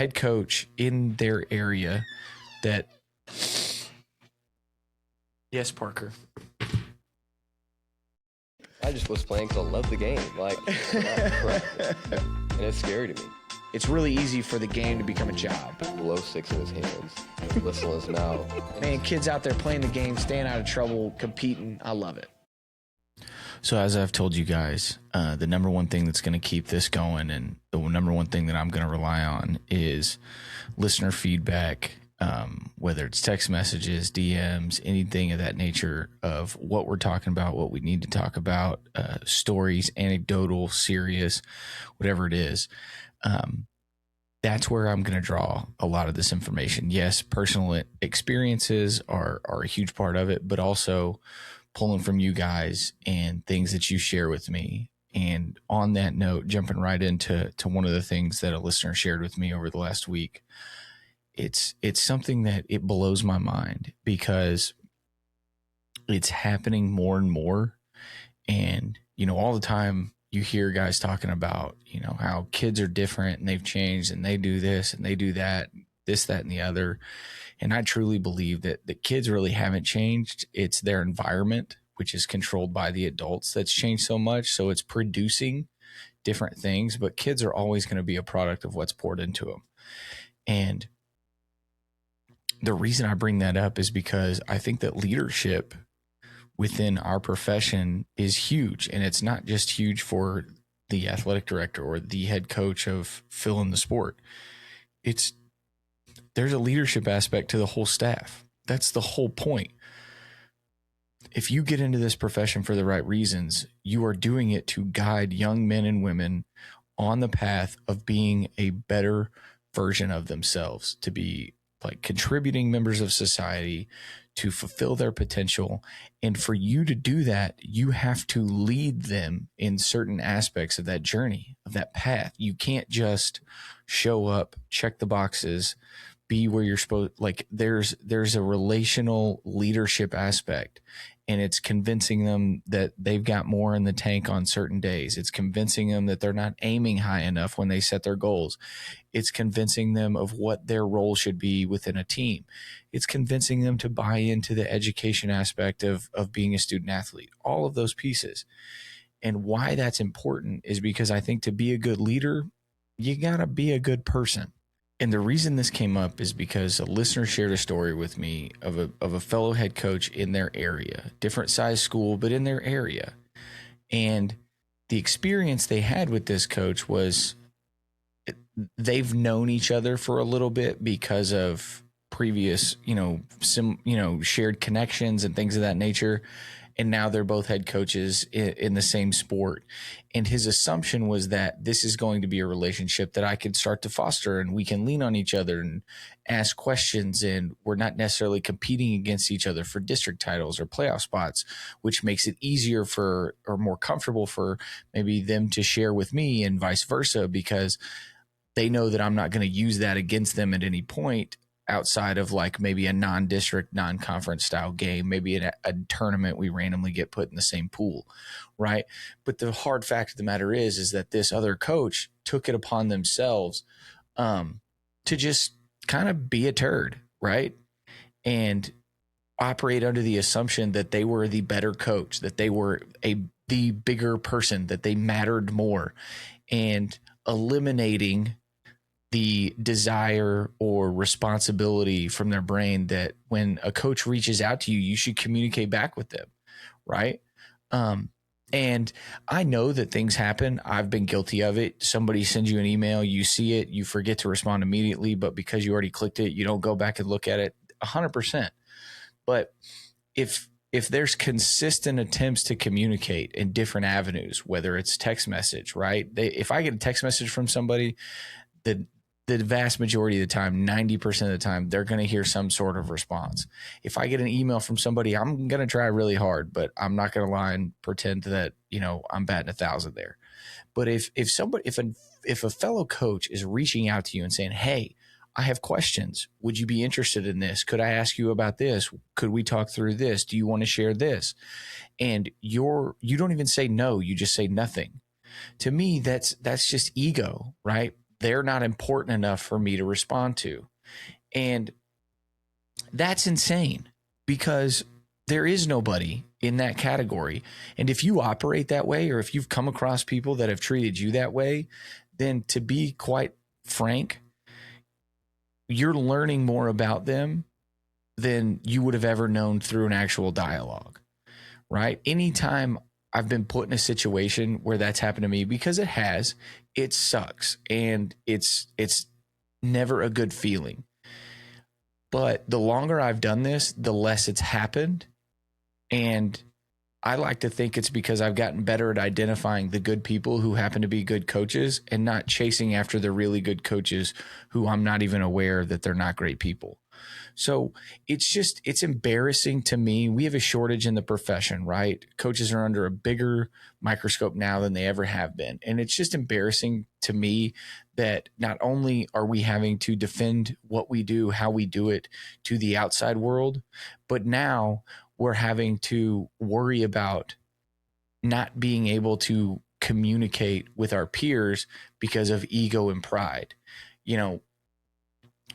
head coach in their area that. Yes, Parker. I just was playing because I love the game. Like, and it's scary to me. It's really easy for the game to become a job. Below 6 in his hands, whistle his mouth. Man, kids out there playing the game, staying out of trouble, competing. I love it. So as I've told you guys, the number one thing that's going to keep this going and the number one thing that I'm going to rely on is listener feedback, whether it's text messages, DMs, anything of that nature of what we're talking about, what we need to talk about, stories, anecdotal, serious, whatever it is. That's where I'm going to draw a lot of this information. Yes, personal experiences are a huge part of it, but also pulling from you guys and things that you share with me. And on that note, jumping right into one of the things that a listener shared with me over the last week, it's something that it blows my mind because it's happening more and more. And, all the time you hear guys talking about, how kids are different and they've changed and they do this and they do that, this, that, and the other. And I truly believe that the kids really haven't changed. It's their environment, which is controlled by the adults, that's changed so much. So it's producing different things, but kids are always going to be a product of what's poured into them. And the reason I bring that up is because I think that leadership within our profession is huge. And it's not just huge for the athletic director or the head coach of fill in the sport. There's a leadership aspect to the whole staff. That's the whole point. If you get into this profession for the right reasons, you are doing it to guide young men and women on the path of being a better version of themselves, to be like contributing members of society, to fulfill their potential. And for you to do that, you have to lead them in certain aspects of that journey, of that path. You can't just show up, check the boxes, be where you're supposed. Like there's a relational leadership aspect, and it's convincing them that they've got more in the tank on certain days. It's convincing them that they're not aiming high enough when they set their goals. It's convincing them of what their role should be within a team. It's convincing them to buy into the education aspect of being a student athlete, all of those pieces. And why that's important is because I think to be a good leader, you got to be a good person. And the reason this came up is because a listener shared a story with me of a fellow head coach in their area, different size school, but in their area. And the experience they had with this coach was they've known each other for a little bit because of previous, shared connections and things of that nature. And now they're both head coaches in the same sport. And his assumption was that this is going to be a relationship that I could start to foster, and we can lean on each other and ask questions. And we're not necessarily competing against each other for district titles or playoff spots, which makes it easier or more comfortable for maybe them to share with me and vice versa, because they know that I'm not going to use that against them at any point outside of like maybe a non-district, non-conference style game, maybe a tournament we randomly get put in the same pool, right? But the hard fact of the matter is that this other coach took it upon themselves to just kind of be a turd, right? And operate under the assumption that they were the better coach, that they were the bigger person, that they mattered more, and eliminating the desire or responsibility from their brain that when a coach reaches out to you, you should communicate back with them, right? And I know that things happen. I've been guilty of it. Somebody sends you an email, you see it, you forget to respond immediately, but because you already clicked it, you don't go back and look at it 100%. But if there's consistent attempts to communicate in different avenues, whether it's text message, right? If I get a text message from somebody, the vast majority of the time, 90% of the time, they're going to hear some sort of response. If I get an email from somebody, I'm going to try really hard, but I'm not going to lie and pretend that, I'm batting 1,000 there. But if a fellow coach is reaching out to you and saying, hey, I have questions. Would you be interested in this? Could I ask you about this? Could we talk through this? Do you want to share this? And you don't even say no. You just say nothing. To me, that's just ego, right? they're not important enough for me to respond to. And that's insane, because there is nobody in that category. And if you operate that way, or if you've come across people that have treated you that way, then to be quite frank, you're learning more about them than you would have ever known through an actual dialogue, right? Anytime I've been put in a situation where that's happened to me, because it has, it sucks. And it's never a good feeling. But the longer I've done this, the less it's happened. And I like to think it's because I've gotten better at identifying the good people who happen to be good coaches, and not chasing after the really good coaches who I'm not even aware that they're not great people. So it's embarrassing to me. We have a shortage in the profession, right? Coaches are under a bigger microscope now than they ever have been. And it's just embarrassing to me that not only are we having to defend what we do, how we do it to the outside world, but now we're having to worry about not being able to communicate with our peers because of ego and pride. You know,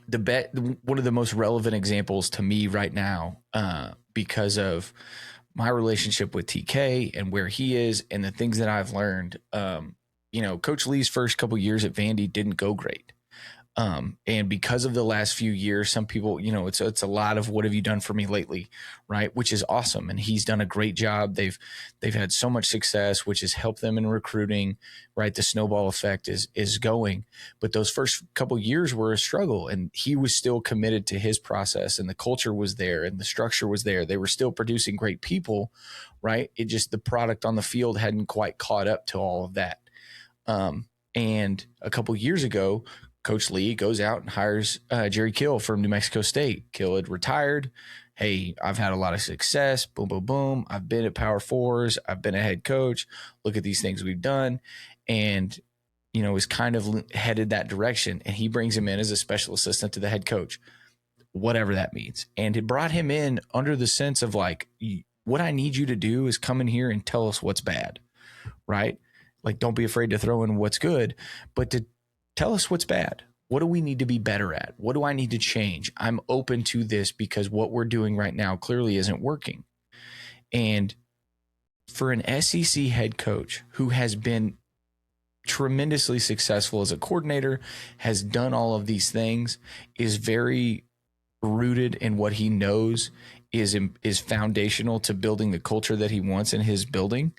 one of the most relevant examples to me right now, because of my relationship with TK and where he is and the things that I've learned, Coach Lee's first couple years at Vandy didn't go great. And because of the last few years, some people, it's a lot of what have you done for me lately, right? Which is awesome. And he's done a great job. They've had so much success, which has helped them in recruiting, right? The snowball effect is going. But those first couple years were a struggle, and he was still committed to his process, and the culture was there and the structure was there. They were still producing great people, right? It just, the product on the field hadn't quite caught up to all of that. And a couple years ago, Coach Lee goes out and hires Jerry Kill from New Mexico State. Kill had retired. Hey, I've had a lot of success. Boom, boom, boom. I've been at Power Fours. I've been a head coach. Look at these things we've done. And, is kind of headed that direction. And he brings him in as a special assistant to the head coach, whatever that means. And it brought him in under the sense of like, what I need you to do is come in here and tell us what's bad, right? Like, don't be afraid to throw in what's good, but to tell us what's bad. What do we need to be better at? What do I need to change? I'm open to this because what we're doing right now clearly isn't working. And for an SEC head coach who has been tremendously successful as a coordinator, has done all of these things, is very rooted in what he knows is foundational to building the culture that he wants in his building,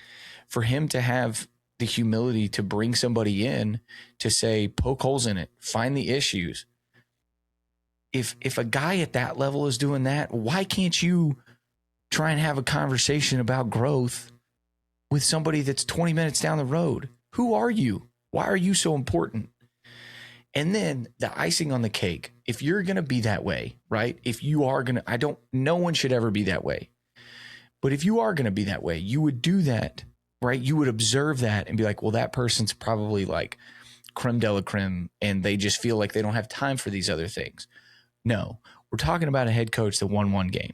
for him to have the humility to bring somebody in to say, poke holes in it, find the issues. If a guy at that level is doing that, why can't you try and have a conversation about growth with somebody that's 20 minutes down the road? Who are you? Why are you so important? And then the icing on the cake, if you're going to be that way, right? If you are going to, no one should ever be that way. But if you are going to be that way, you would do that, right? You would observe that and be like, well, that person's probably like creme de la creme, and they just feel like they don't have time for these other things. No, we're talking about a head coach that won one game,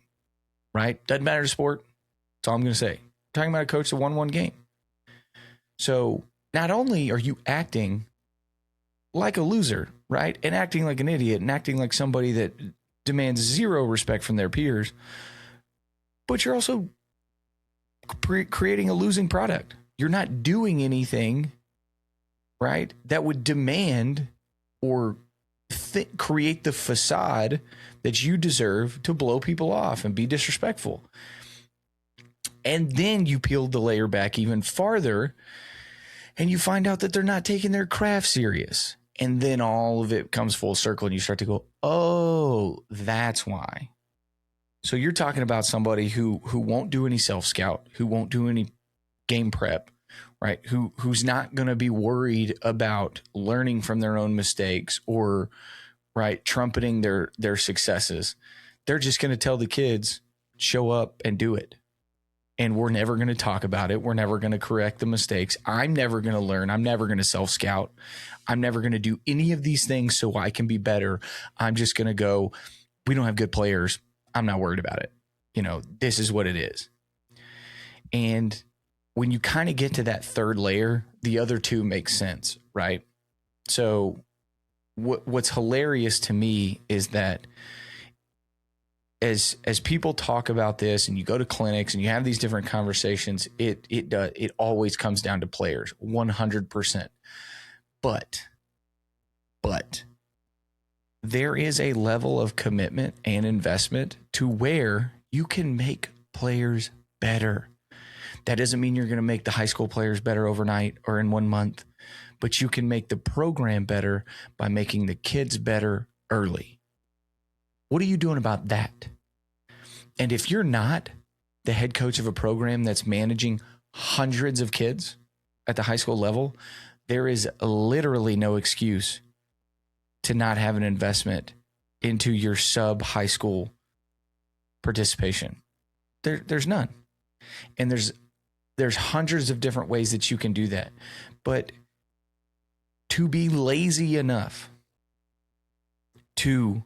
right? Doesn't matter to sport. That's all I'm going to say. We're talking about a coach that won one game. So not only are you acting like a loser, right? And acting like an idiot and acting like somebody that demands zero respect from their peers, but you're also creating a losing product. You're not doing anything, right, that would demand or create the facade that you deserve to blow people off and be disrespectful. And then you peel the layer back even farther and you find out that they're not taking their craft serious. And then all of it comes full circle and you start to go, oh, that's why. So you're talking about somebody who won't do any self-scout, who won't do any game prep, right? Who's not going to be worried about learning from their own mistakes or, right, trumpeting their successes. They're just going to tell the kids, show up and do it. And we're never going to talk about it. We're never going to correct the mistakes. I'm never going to learn. I'm never going to self-scout. I'm never going to do any of these things so I can be better. I'm just going to go, we don't have good players. I'm not worried about it. This is what it is. And when you kind of get to that third layer, the other two make sense, right? So what's hilarious to me is that as people talk about this and you go to clinics and you have these different conversations, it always comes down to players 100%. But there is a level of commitment and investment to where you can make players better. That doesn't mean you're going to make the high school players better overnight or in 1 month, but you can make the program better by making the kids better early. What are you doing about that? And if you're not the head coach of a program that's managing hundreds of kids at the high school level, there is literally no excuse to not have an investment into your sub high school participation. There's none. And there's hundreds of different ways that you can do that. But to be lazy enough to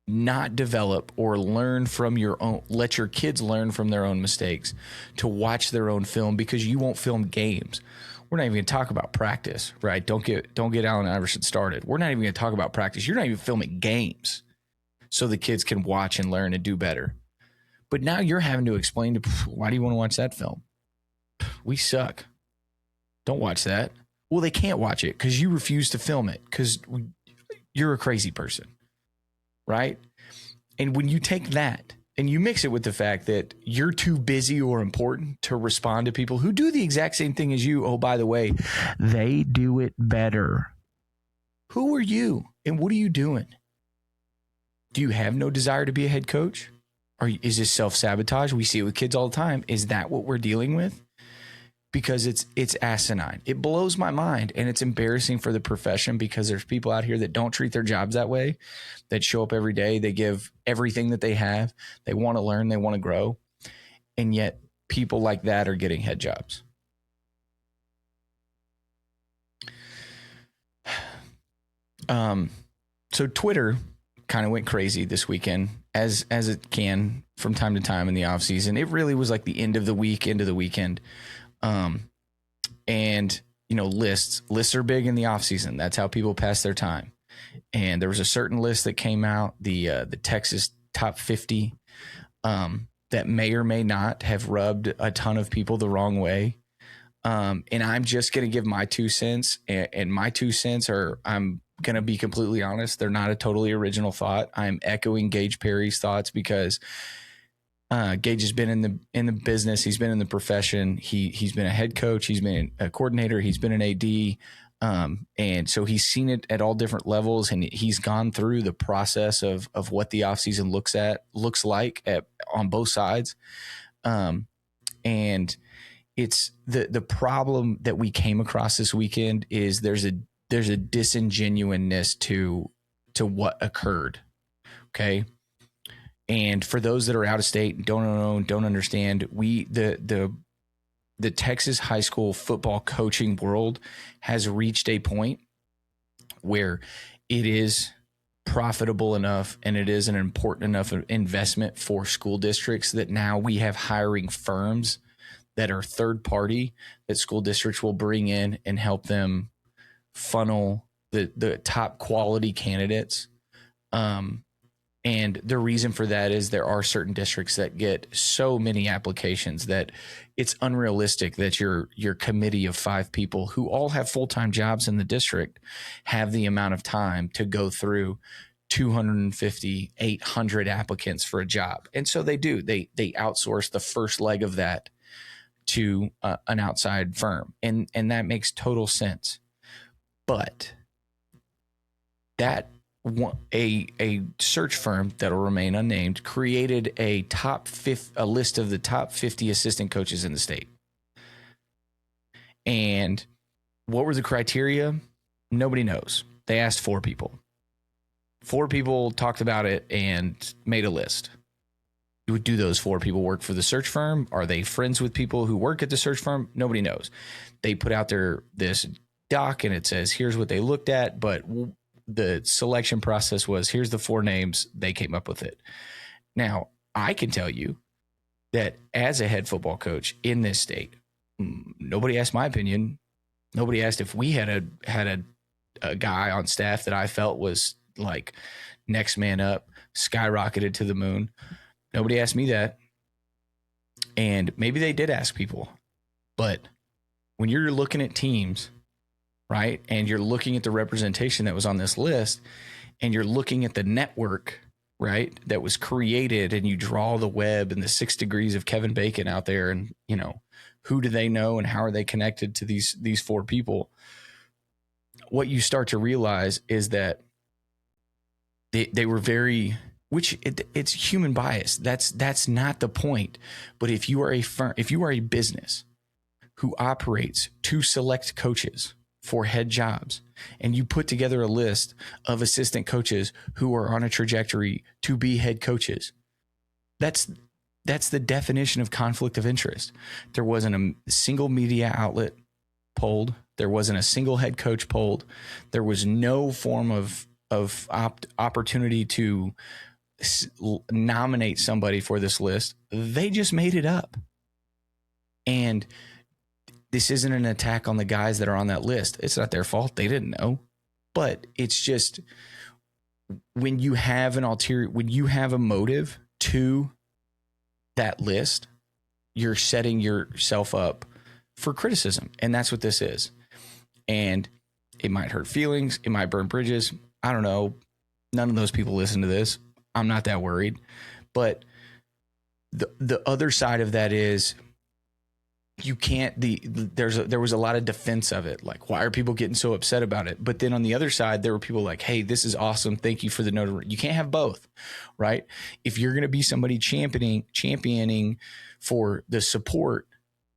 not develop or learn from your own, let your kids learn from their own mistakes, to watch their own film, because you won't film games. We're not even going to talk about practice, right? Don't get Allen Iverson started. We're not even going to talk about practice. You're not even filming games so the kids can watch and learn and do better. But now you're having to explain to, why do you want to watch that film? We suck. Don't watch that. Well, they can't watch it because you refuse to film it because you're a crazy person, right? And when you take that and you mix it with the fact that you're too busy or important to respond to people who do the exact same thing as you. Oh, by the way, they do it better. Who are you and what are you doing? Do you have no desire to be a head coach? Or is this self-sabotage? We see it with kids all the time. Is that what we're dealing with? Because it's asinine. It blows my mind, and it's embarrassing for the profession because there's people out here that don't treat their jobs that way, that show up every day. They give everything that they have. They want to learn. They want to grow. And yet people like that are getting head jobs. So Twitter kind of went crazy this weekend, as it can from time to time in the off season. It really was like the end of the week, into the weekend. And you know, lists are big in the off season. That's how people pass their time. And there was a certain list that came out, the Texas top 50, that may or may not have rubbed a ton of people the wrong way. And I'm just going to give my 2 cents, and my 2 cents are, I'm going to be completely honest, they're not a totally original thought. I'm echoing Gage Perry's thoughts because Gage has been in the business. He's been in the profession. He's been a head coach. He's been a coordinator. He's been an AD. And so he's seen it at all different levels, and he's gone through the process of what the offseason looks like on both sides. And it's the problem that we came across this weekend is there's a disingenuousness to what occurred. Okay. And for those that are out of state, don't know, don't understand, the Texas high school football coaching world has reached a point where it is profitable enough and it is an important enough investment for school districts that now we have hiring firms that are third party that school districts will bring in and help them funnel the top quality candidates. And the reason for that is there are certain districts that get so many applications that it's unrealistic that your committee of 5 people who all have full-time jobs in the district have the amount of time to go through 250, 800 applicants for a job. And so they do. They outsource the first leg of that to an outside firm. And that makes total sense. But that a search firm that'll remain unnamed created a list of the top 50 assistant coaches in the state. And what were the criteria? Nobody knows. They asked 4 people. 4 people talked about it and made a list. Do those 4 people work for the search firm? Are they friends with people who work at the search firm? Nobody knows. They put out this doc and it says, here's what they looked at, but the selection process was, here's the 4 names. They came up with it. Now, I can tell you that as a head football coach in this state, nobody asked my opinion. Nobody asked if we had a a guy on staff that I felt was like next man up, skyrocketed to the moon. Nobody asked me that. And maybe they did ask people. But when you're looking at teams, right, and you're looking at the representation that was on this list, and you're looking at the network, right, that was created, and you draw the web and the 6 degrees of Kevin Bacon out there, and, you know, who do they know and how are they connected to these 4 people? What you start to realize is that they were very, which it's human bias. That's not the point. But if you are a firm, if you are a business who operates to select coaches for head jobs, and you put together a list of assistant coaches who are on a trajectory to be head coaches, that's the definition of conflict of interest. There wasn't a single media outlet polled. There wasn't a single head coach polled. There was no form of opportunity to nominate somebody for this list. They just made it up. And this isn't an attack on the guys that are on that list. It's not their fault. They didn't know. But it's just when you have an ulterior, when you have a motive to that list, you're setting yourself up for criticism. And that's what this is. And it might hurt feelings. It might burn bridges. I don't know. None of those people listen to this. I'm not that worried. But the other side of that is you can't, there was a lot of defense of it. Like, why are people getting so upset about it? But then on the other side, there were people like, hey, this is awesome. Thank you for the notoriety. You can't have both, right? If you're going to be somebody championing for the support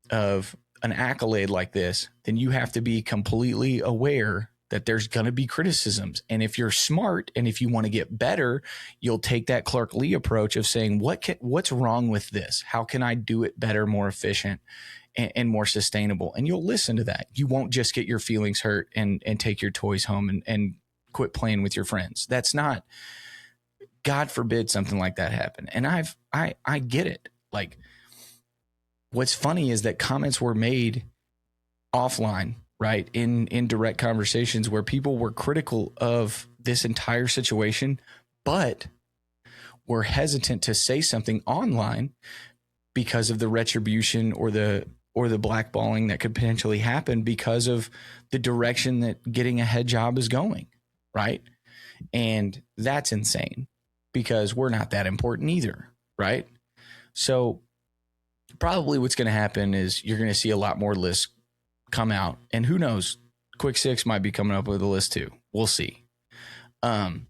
of an accolade like this, then you have to be completely aware that there's going to be criticisms. And if you're smart and if you want to get better, you'll take that Clark Lee approach of saying, what's wrong with this? How can I do it better, more efficient, and more sustainable? And you'll listen to that. You won't just get your feelings hurt and take your toys home and quit playing with your friends. That's not, God forbid something like that happen. And I get it. Like, what's funny is that comments were made offline, right? In direct conversations where people were critical of this entire situation, but were hesitant to say something online because of the retribution or the blackballing that could potentially happen because of the direction that getting a head job is going, right? And that's insane because we're not that important either, right? So probably what's going to happen is you're going to see a lot more lists come out, and who knows, Quick Six might be coming up with a list too. We'll see. The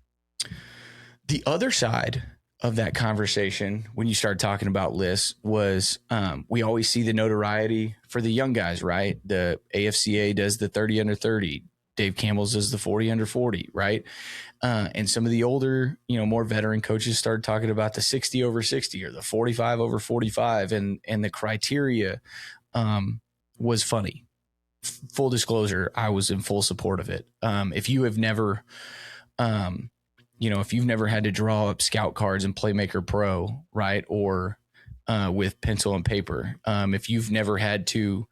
other side of that conversation, when you start talking about lists, was we always see the notoriety for the young guys, right? The AFCA does the 30 under 30. Dave Campbell's does the 40 under 40, right? And some of the older, more veteran coaches started talking about the 60 over 60 or the 45 over 45, and the criteria was funny. Full disclosure, I was in full support of it. If you have never, if you've never had to draw up scout cards in Playmaker Pro, right, or with pencil and paper, if you've never had to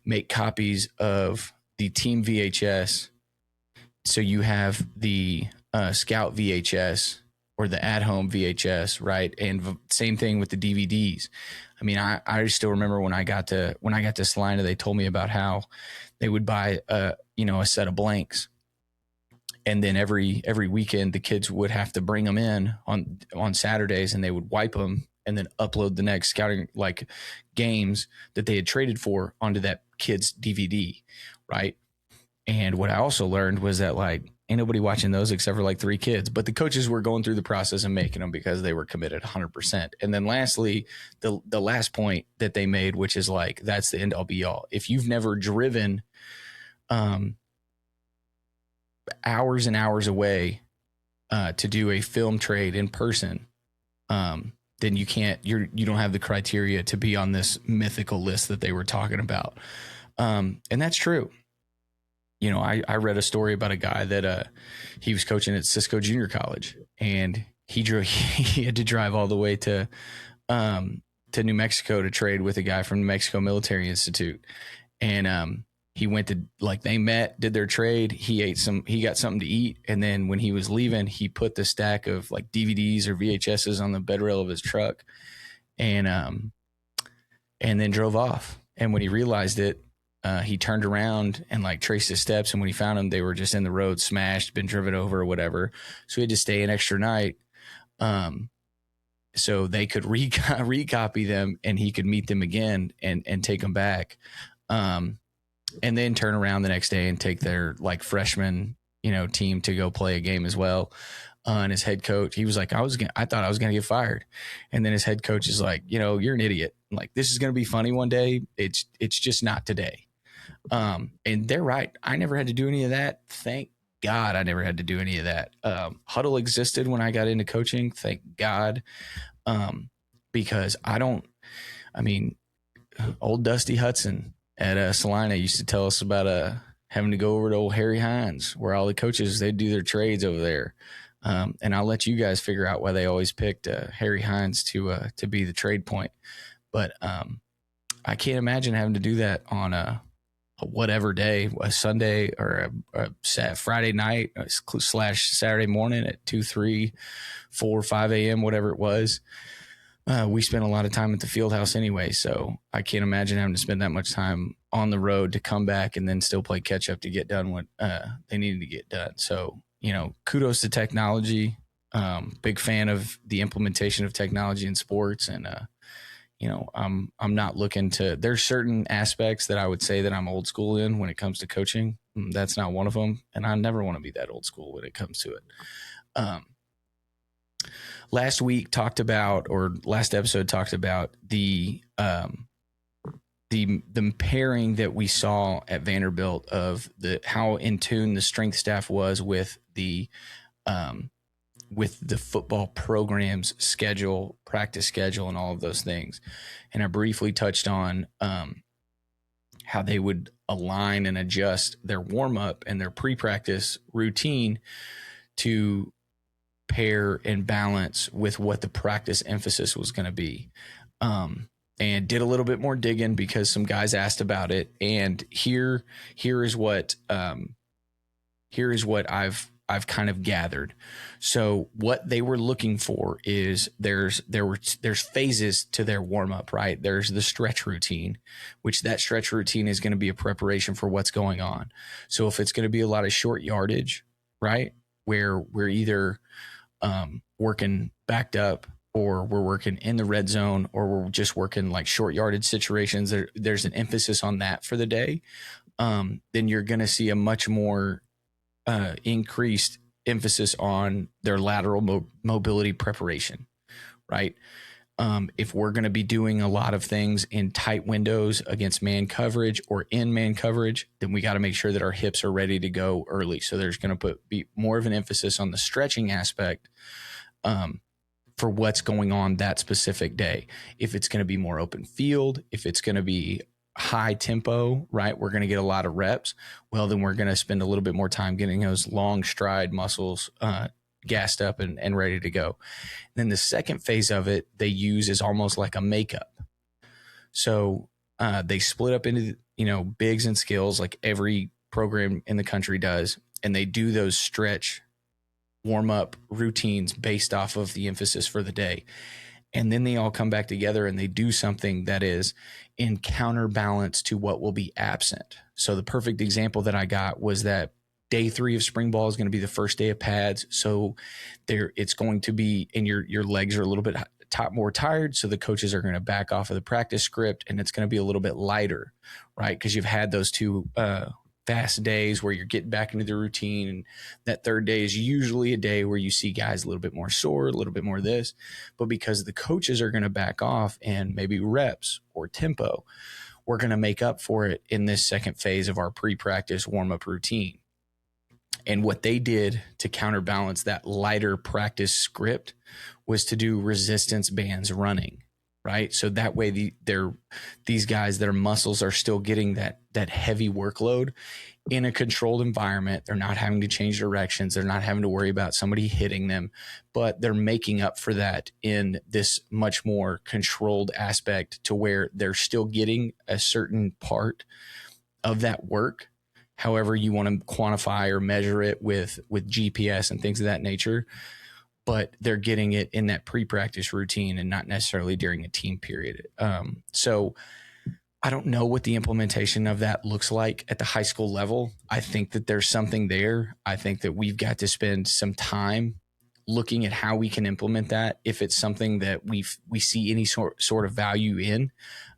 make copies of the team VHS, so you have the scout VHS or the at-home VHS, right, and same thing with the DVDs. I mean, I still remember when I got to Salina, they told me about how they would buy a set of blanks, and then every weekend the kids would have to bring them in on Saturdays, and they would wipe them and then upload the next scouting like games that they had traded for onto that kid's DVD, right? And what I also learned was that like ain't nobody watching those except for like 3 kids, but the coaches were going through the process and making them because they were committed 100%. And then lastly, the last point that they made, which is like, that's the end all be all. If you've never driven hours and hours away to do a film trade in person, then you don't have the criteria to be on this mythical list that they were talking about. And that's true. I read a story about a guy that he was coaching at Cisco Junior College, and he had to drive all the way to New Mexico to trade with a guy from New Mexico Military Institute. And he went to, like, they met, did their trade. He got something to eat. And then when he was leaving, he put the stack of like DVDs or VHSs on the bed rail of his truck and then drove off. And when he realized it, he turned around and like traced his steps. And when he found them, they were just in the road, smashed, been driven over or whatever. So he had to stay an extra night. So they could recopy them and he could meet them again and take them back. And then turn around the next day and take their like freshman, team to go play a game as well. And his head coach, he was like, I thought I was going to get fired. And then his head coach is like, you're an idiot. Like, this is going to be funny one day. It's just not today. And they're right. I never had to do any of that. Thank God I never had to do any of that. Huddle existed when I got into coaching. Thank God. Because old Dusty Hudson at Salina used to tell us about having to go over to old Harry Hines, where all the coaches, they'd do their trades over there. And I'll let you guys figure out why they always picked Harry Hines to be the trade point. But I can't imagine having to do that on a whatever day, a Sunday or a Friday night / Saturday morning at 2, 3, 4, 5 a.m., whatever it was. We spent a lot of time at the field house anyway, so I can't imagine having to spend that much time on the road to come back and then still play catch up to get done what they needed to get done. So, kudos to technology. Big fan of the implementation of technology in sports. And, I'm not looking to, there's certain aspects that I would say that I'm old school in when it comes to coaching. That's not one of them. And I never want to be that old school when it comes to it. Last episode talked about the pairing that we saw at Vanderbilt of how in tune the strength staff was with the football program's schedule, practice schedule, and all of those things. And I briefly touched on how they would align and adjust their warm up and their pre-practice routine to pair and balance with what the practice emphasis was going to be. And did a little bit more digging because some guys asked about it. And here is what I've kind of gathered. So what they were looking for is there's phases to their warm up, right? There's the stretch routine, which that stretch routine is going to be a preparation for what's going on. So if it's going to be a lot of short yardage, right, where we're either working backed up, or we're working in the red zone, or we're just working like short yardage situations, there's an emphasis on that for the day. Then you're going to see a much more increased emphasis on their lateral mobility preparation, right? If we're going to be doing a lot of things in tight windows against man coverage or in man coverage, then we got to make sure that our hips are ready to go early. So there's going to be more of an emphasis on the stretching aspect for what's going on that specific day. If it's going to be more open field, if it's going to be high tempo, right, we're going to get a lot of reps. Well, then we're going to spend a little bit more time getting those long stride muscles gassed up and ready to go. And then the second phase of it, they use is almost like a makeup. So they split up into, bigs and skills like every program in the country does. And they do those stretch warm up routines based off of the emphasis for the day. And then they all come back together and they do something that is in counterbalance to what will be absent. So the perfect example that I got was that day 3 of spring ball is going to be the first day of pads. So it's going to be, and your legs are a little bit more tired. So the coaches are going to back off of the practice script and it's going to be a little bit lighter, right? Because you've had those 2 fast days where you're getting back into the routine. And that third day is usually a day where you see guys a little bit more sore, a little bit more this, but because the coaches are going to back off and maybe reps or tempo, we're going to make up for it in this second phase of our pre-practice warm-up routine. And what they did to counterbalance that lighter practice script was to do resistance bands running, right? So that way these guys, their muscles are still getting that heavy workload in a controlled environment. They're not having to change directions. They're not having to worry about somebody hitting them, but they're making up for that in this much more controlled aspect to where they're still getting a certain part of that work, however you want to quantify or measure it with GPS and things of that nature, but they're getting it in that pre-practice routine and not necessarily during a team period. So I don't know what the implementation of that looks like at the high school level. I think that there's something there. I think that we've got to spend some time looking at how we can implement that, if it's something that we see any sort of value in,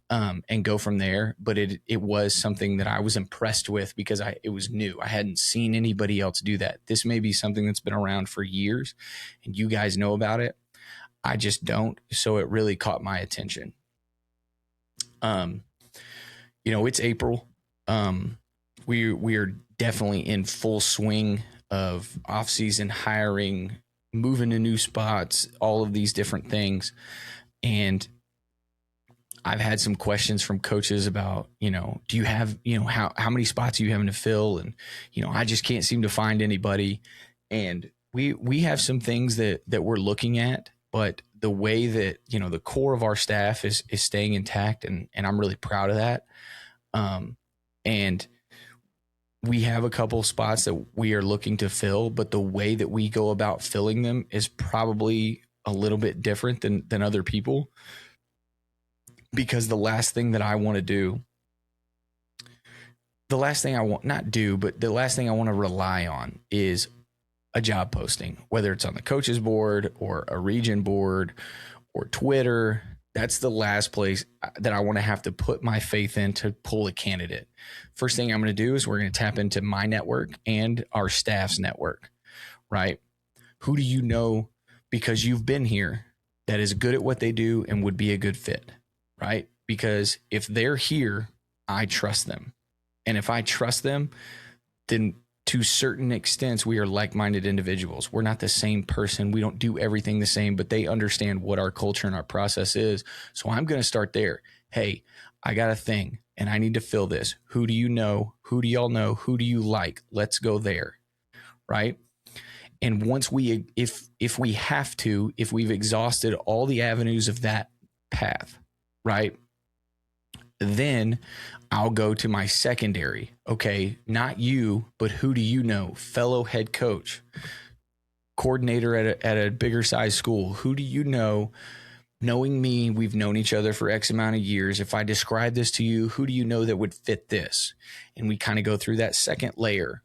and go from there. But it was something that I was impressed with because it was new. I hadn't seen anybody else do that. This may be something that's been around for years and you guys know about it. I just don't. So it really caught my attention. It's April. We are definitely in full swing of off-season hiring, moving to new spots, all of these different things. And I've had some questions from coaches about, do you have, how many spots are you having to fill? And, I just can't seem to find anybody. And we have some things that we're looking at, but the way that, the core of our staff is staying intact. And I'm really proud of that. And we have a couple spots that we are looking to fill, but the way that we go about filling them is probably a little bit different than other people, because the last thing I want to rely on is a job posting, whether it's on the coaches board or a region board or Twitter. That's the last place that I want to have to put my faith in to pull a candidate. First thing I'm going to do is we're going to tap into my network and our staff's network, right? Who do you know, because you've been here, that is good at what they do and would be a good fit, right? Because if they're here, I trust them. And if I trust them, then to certain extents, we are like-minded individuals. We're not the same person. We don't do everything the same, but they understand what our culture and our process is. So I'm going to start there. Hey, I got a thing and I need to fill this. Who do you know? Who do y'all know? Who do you like? Let's go there. Right. And once if we've exhausted all the avenues of that path, right, then I'll go to my secondary. Okay, not you, but who do you know? Fellow head coach, coordinator at a bigger size school. Who do you know? Knowing me, we've known each other for X amount of years. If I describe this to you, who do you know that would fit this? And we kind of go through that second layer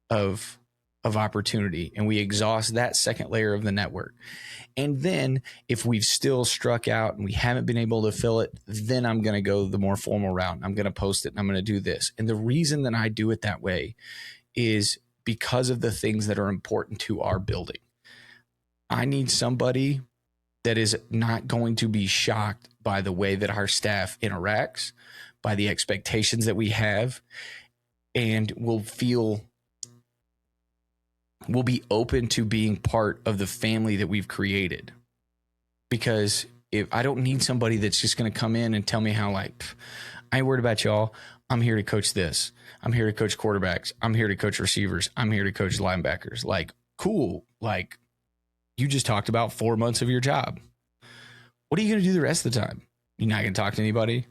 of opportunity, and we exhaust that second layer of the network. And then if we've still struck out and we haven't been able to fill it, then I'm going to go the more formal route. I'm going to post it and I'm going to do this. And the reason that I do it that way is because of the things that are important to our building. I need somebody that is not going to be shocked by the way that our staff interacts, by the expectations that we have, and will be open to being part of the family that we've created. Because if I don't need somebody that's just going to come in and tell me how, I ain't worried about y'all. I'm here to coach this. I'm here to coach quarterbacks. I'm here to coach receivers. I'm here to coach linebackers. Cool. You just talked about 4 months of your job. What are you going to do the rest of the time? You're not going to talk to anybody?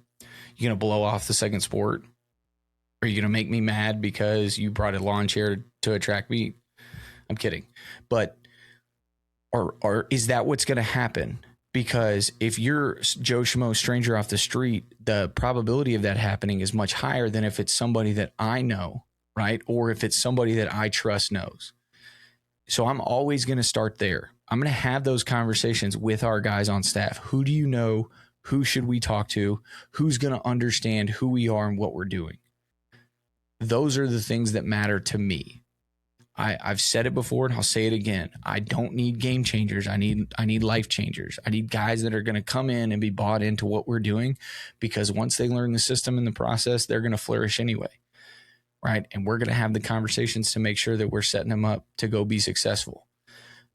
You're going to blow off the second sport? Are you going to make me mad because you brought a lawn chair to a track meet? I'm kidding. But or is that what's going to happen? Because if you're Joe Schmo, stranger off the street, the probability of that happening is much higher than if it's somebody that I know, right? Or if it's somebody that I trust knows. So I'm always going to start there. I'm going to have those conversations with our guys on staff. Who do you know? Who should we talk to? Who's going to understand who we are and what we're doing? Those are the things that matter to me. I've said it before and I'll say it again. I don't need game changers. I need life changers. I need guys that are going to come in and be bought into what we're doing, because once they learn the system and the process, they're going to flourish anyway. Right. And we're going to have the conversations to make sure that we're setting them up to go be successful.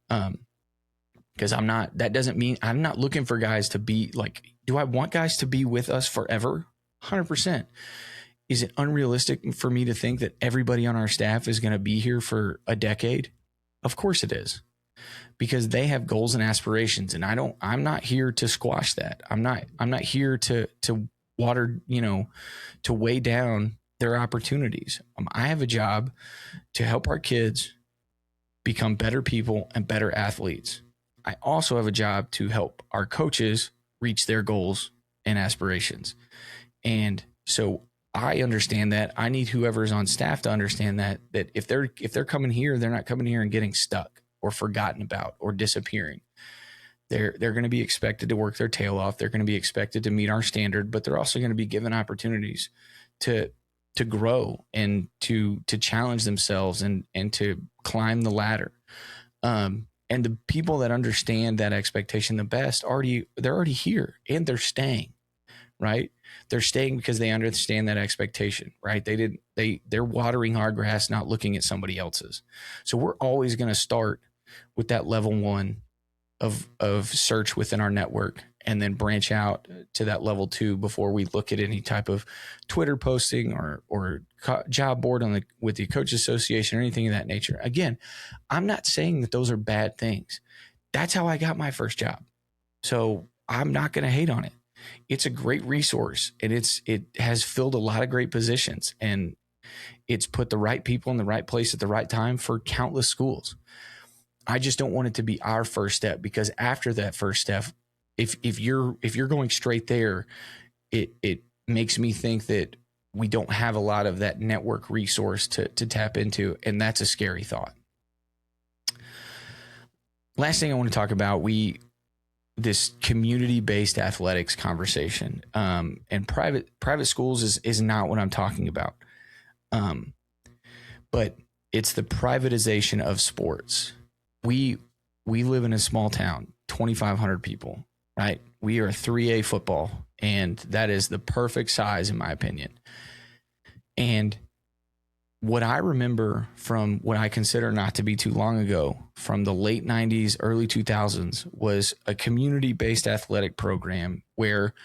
Because that doesn't mean I'm not looking for guys to be do I want guys to be with us forever? 100%. Is it unrealistic for me to think that everybody on our staff is going to be here for a decade? Of course it is, because they have goals and aspirations, and I'm not here to squash that. I'm not here to water, to weigh down there are opportunities. I have a job to help our kids become better people and better athletes. I also have a job to help our coaches reach their goals and aspirations. And so I understand that. I need whoever's on staff to understand that if they're coming here, they're not coming here and getting stuck or forgotten about or disappearing. They're going to be expected to work their tail off. They're going to be expected to meet our standard, but they're also going to be given opportunities to grow and to challenge themselves and to climb the ladder. And the people that understand that expectation the best they're already here and they're staying, right? They're staying because they understand that expectation, right? They're watering our grass, not looking at somebody else's. So we're always going to start with that level 1 of search within our network and then branch out to that level 2 before we look at any type of Twitter posting or job board with the Coach Association or anything of that nature. Again, I'm not saying that those are bad things. That's how I got my first job. So I'm not going to hate on it. It's a great resource and it has filled a lot of great positions and it's put the right people in the right place at the right time for countless schools. I just don't want it to be our first step, because after that first step, if you're going straight there, it makes me think that we don't have a lot of that network resource to tap into, and that's a scary thought. Last thing I want to talk about, this community-based athletics conversation, and private schools is not what I'm talking about, but it's the privatization of sports. We live in a small town, 2,500 people, right? We are 3A football, and that is the perfect size in my opinion. And what I remember from what I consider not to be too long ago, from the late 90s, early 2000s, was a community-based athletic program where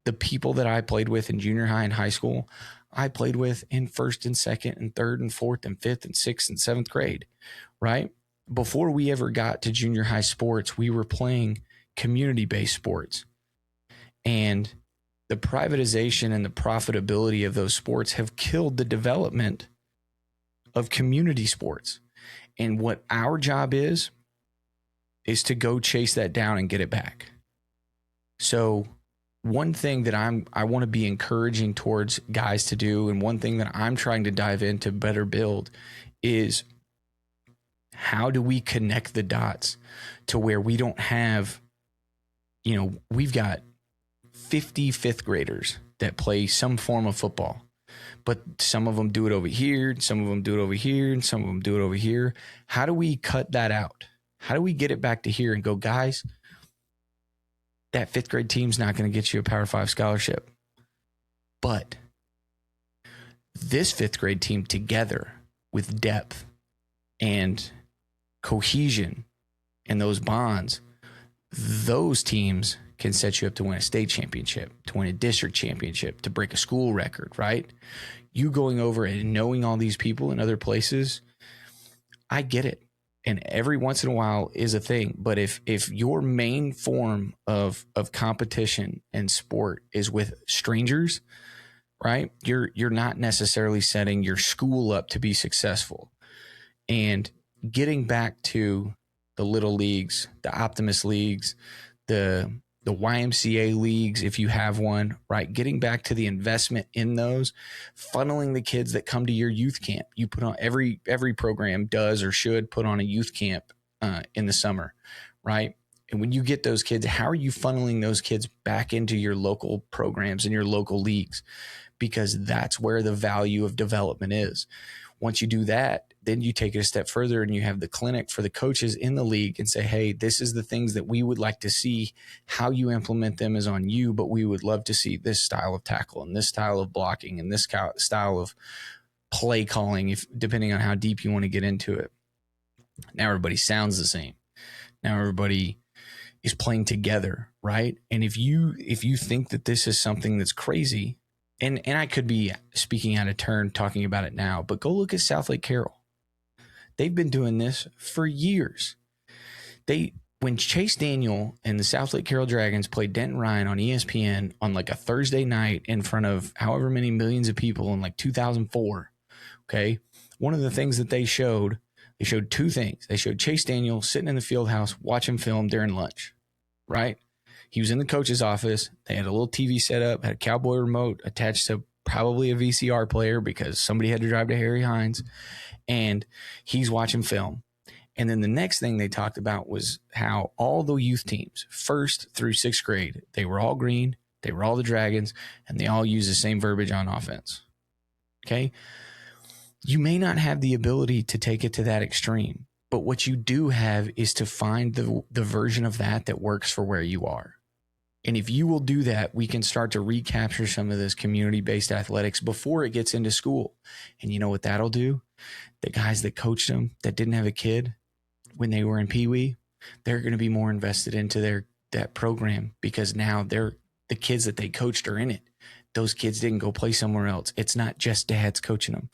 the people that I played with in junior high and high school, I played with in first and second and third and fourth and fifth and sixth and seventh grade, right? Before we ever got to junior high sports, we were playing community-based sports. And the privatization and the profitability of those sports have killed the development of community sports. And what our job is to go chase that down and get it back. So one thing that I want to be encouraging towards guys to do, and one thing that I'm trying to dive into better build, is how do we connect the dots to where we don't have, we've got 50 fifth graders that play some form of football, but some of them do it over here, some of them do it over here, and some of them do it over here. How do we cut that out? How do we get it back to here and go, guys, that fifth grade team's not going to get you a Power 5 scholarship, but this fifth grade team together with depth and cohesion and those bonds, those teams can set you up to win a state championship, to win a district championship, to break a school record, right? You going over and knowing all these people in other places, I get it. And every once in a while is a thing. But if your main form of competition and sport is with strangers, right? You're not necessarily setting your school up to be successful. And getting back to the little leagues, the Optimus leagues, the YMCA leagues, if you have one, right? Getting back to the investment in those, funneling the kids that come to your youth camp. You put on every program does or should put on a youth camp in the summer, right? And when you get those kids, how are you funneling those kids back into your local programs and your local leagues? Because that's where the value of development is. Once you do that, then you take it a step further and you have the clinic for the coaches in the league and say, hey, this is the things that we would like to see. How you implement them is on you, but we would love to see this style of tackle and this style of blocking and this style of play calling, depending on how deep you want to get into it. Now everybody sounds the same. Now everybody is playing together, right? And if you think that this is something that's crazy, and I could be speaking out of turn talking about it now, but go look at Southlake Carroll. They've been doing this for years. They when Chase Daniel and the South Lake Carroll Dragons played Denton Ryan on ESPN on like a Thursday night in front of however many millions of people in like 2004, okay, one of the things that they showed two things. They showed Chase Daniel sitting in the field house watching film during lunch, right? He was in the coach's office. They had a little TV set up, had a Cowboy remote attached to probably a VCR player because somebody had to drive to Harry Hines, and he's watching film. And then the next thing they talked about was how all the youth teams, 1st through 6th grade, they were all green, they were all the Dragons, and they all use the same verbiage on offense. Okay? You may not have the ability to take it to that extreme, but what you do have is to find the version of that works for where you are. And if you will do that, we can start to recapture some of this community-based athletics before it gets into school. And you know what that'll do? The guys that coached them that didn't have a kid when they were in Pee Wee, they're going to be more invested into that program because now the kids that they coached are in it. Those kids didn't go play somewhere else. It's not just dads coaching them.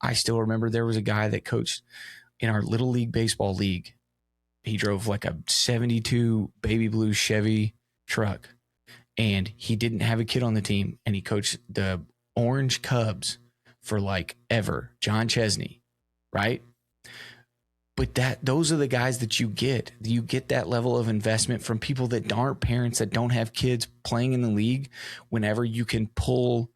I still remember there was a guy that coached in our Little League Baseball League. He drove like a 72 baby blue Chevy truck, and he didn't have a kid on the team, and he coached the Orange Cubs for like ever, John Chesney, right? But those are the guys that you get that level of investment from people that aren't parents, that don't have kids playing in the league, whenever you can pull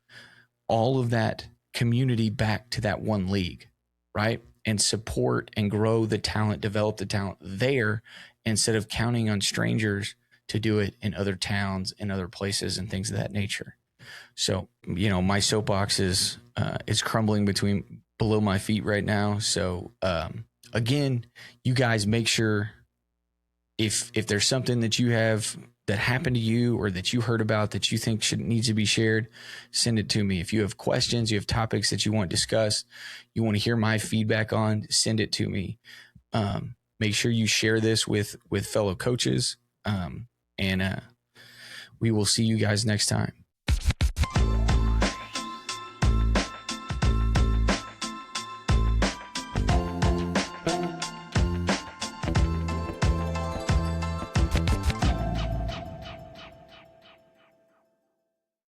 all of that community back to that one league, right? And support and grow the talent, develop the talent there, instead of counting on strangers to do it in other towns and other places and things of that nature. So, my soapbox is crumbling below my feet right now. So, again, you guys make sure if there's something that you have that happened to you or that you heard about that you think needs to be shared, send it to me. If you have questions, you have topics that you want discussed, you want to hear my feedback on, send it to me. Make sure you share this with fellow coaches. And we will see you guys next time.